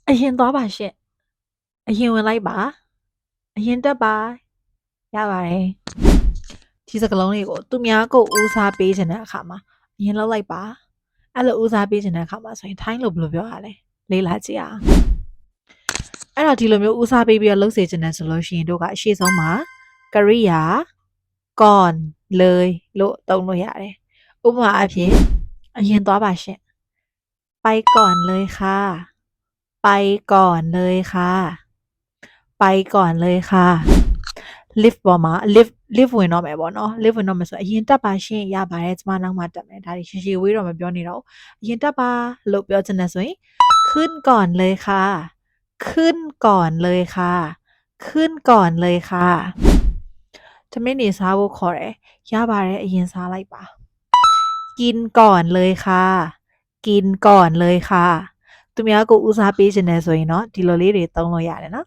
အရင်သွားပါရှင့်အရင်ဝင်လိုက်ပါအရင်တက်ပါရပါတယ်ဒီစကလုံးလေးကိုသူများကိုဦးစားပေးခြင်းတဲ့အခါမှာအရင်လောက်လိုက်ပါအဲ့လိုဦးစားပေးခြင်းတဲ့အခါမှာဆိုရင်ထိုင်းလို့ဘယ်လိုပြောရလဲလေးလာကြည့်အောင်အဲ့တော့ဒီလိုမျိုးဦးစားပေးပြီးတော့လှုပ်စေခြင်းနဲ့ဆိုလို့ရှိရင်တို့ကအရှိဆုံးမှာကရိယာ gone เลยလို့သုံးလို့ရတယ်ဥပမာအဖြစ်အရင်သွားပါရှင့်ไปก่อนเลยค่ะไปก่อนเลยค่ะไปก่อนเลยค่ะ lift ပေါ်မှာ lift ဝင်တော့မယ်ပေါ့နော် lift ဝင်တော့မယ်ဆိုအရင်တက်ပါရှင့်ရပါတယ်ကျမနောက်မှတက်မယ်ဒါတွေရှည်ရှည်ဝေးတော့မပြောနေတော့အရင်တက်ပါလို့ပြောချင်တယ်ဆိုရင်ขึ้นก่อนเลยค่ะขึ้นก่อนเลยค่ะขึ้นก่อนเลยค่ะทำไมနေစားဖို့ခေါ်တယ်ရပါတယ်အရင်စားလိုက်ပါกินก่อนเลยค่ะกินก่อนเลยค่ะသူများကိုဦးစားပေးခြင်းနဲ့ဆိုရင်เนาะဒီလိုလေးတွေသုံးလို့ရတယ်เนาะ